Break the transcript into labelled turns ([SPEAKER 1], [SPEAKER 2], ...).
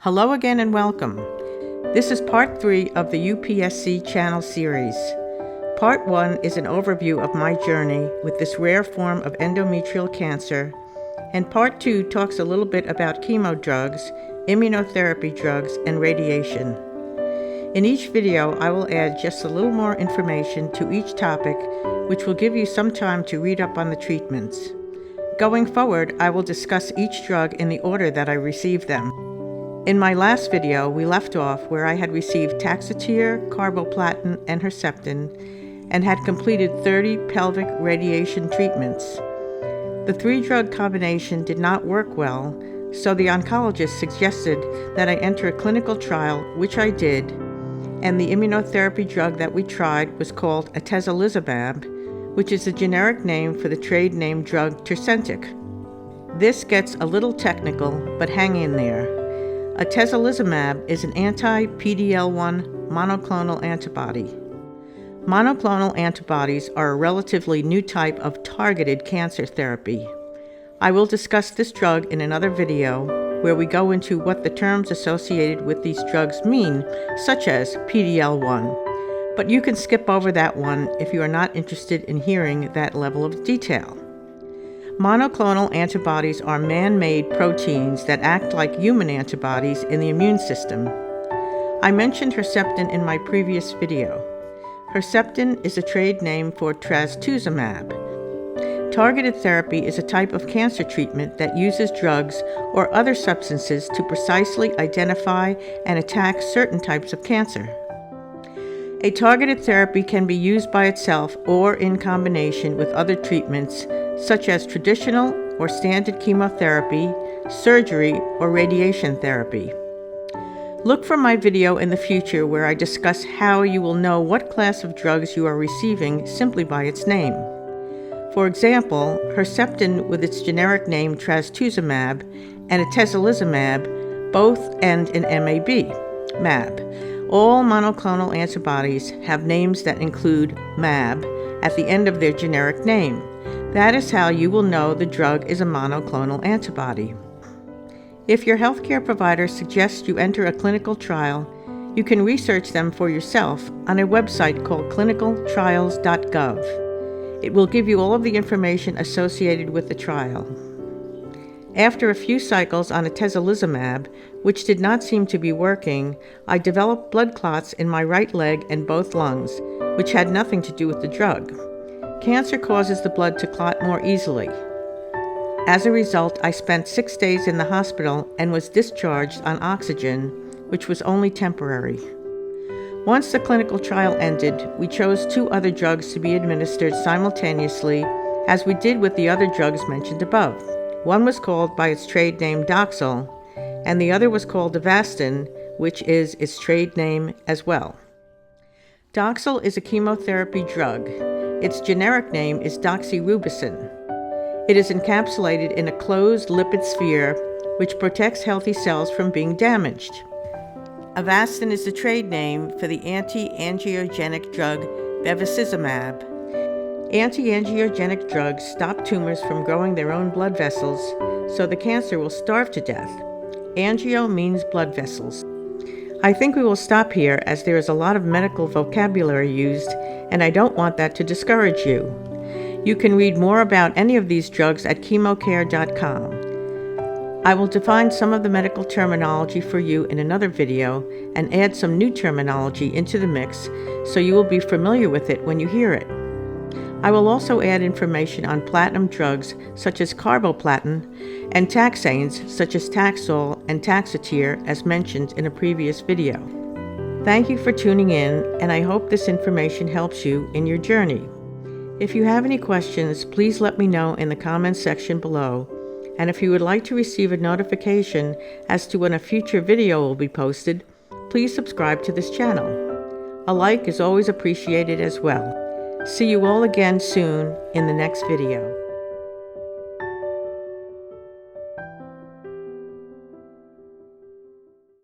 [SPEAKER 1] Hello again and welcome. This is part 3 of the UPSC channel series. Part 1 is an overview of my journey with this rare form of endometrial cancer, and part 2 talks a little bit about chemo drugs, immunotherapy drugs, and radiation. In each video, I will add just a little more information to each topic, which will give you some time to read up on the treatments. Going forward, I will discuss each drug in the order that I received them. In my last video, we left off where I had received Taxol, Carbo and Herceptin, and had completed 30 pelvic radiation treatments. The 3-drug combination did not work well, so the oncologist suggested that I enter a clinical trial, which I did, and the immunotherapy drug that we tried was called atezolizumab, which is the generic name for the trade name drug Tecentriq. This gets a little technical, but hang in there. Atezolizumab is an anti-PD-L1 monoclonal antibody. Monoclonal antibodies are a relatively new type of targeted cancer therapy. I will discuss this drug in another video where we go into what the terms associated with these drugs mean, such as PD-L1, but you can skip over that one if you are not interested in hearing that level of detail. Monoclonal antibodies are man-made proteins that act like human antibodies in the immune system. I mentioned Herceptin in my previous video. Herceptin is a trade name for trastuzumab. Targeted therapy is a type of cancer treatment that uses drugs or other substances to precisely identify and attack certain types of cancer. A targeted therapy can be used by itself or in combination with other treatments such as traditional or standard chemotherapy, surgery, or radiation therapy. Look for my video in the future where I discuss how you will know what class of drugs you are receiving simply by its name. For example, Herceptin with its generic name trastuzumab and atezolizumab both end in MAB. All monoclonal antibodies have names that include MAB at the end of their generic name. That is how you will know the drug is a monoclonal antibody. If your healthcare provider suggests you enter a clinical trial, you can research them for yourself on a website called clinicaltrials.gov. It will give you all of the information associated with the trial. After a few cycles on atezolizumab, which did not seem to be working, I developed blood clots in my right leg and both lungs, which had nothing to do with the drug. Cancer causes the blood to clot more easily. As a result, I spent 6 days in the hospital and was discharged on oxygen, which was only temporary. Once the clinical trial ended, we chose 2 other drugs to be administered simultaneously, as we did with the other drugs mentioned above. One was called by its trade name Taxol, and the other was called Avastin, which is its trade name as well. Taxol is a chemotherapy drug. Its generic name is doxorubicin. It is encapsulated in a closed lipid sphere, which protects healthy cells from being damaged. Avastin is the trade name for the anti-angiogenic drug bevacizumab. Anti-angiogenic drugs stop tumors from growing their own blood vessels, so the cancer will starve to death. Angio means blood vessels. I think we will stop here as there is a lot of medical vocabulary used, and I don't want that to discourage you. You can read more about any of these drugs at chemocare.com. I will define some of the medical terminology for you in another video and add some new terminology into the mix so you will be familiar with it when you hear it. I will also add information on platinum drugs such as carboplatin and taxanes such as Taxol and Taxol as mentioned in a previous video. Thank you for tuning in, and I hope this information helps you in your journey. If you have any questions, please let me know in the comments section below, and if you would like to receive a notification as to when a future video will be posted, please subscribe to this channel. A like is always appreciated as well. See you all again soon in the next video.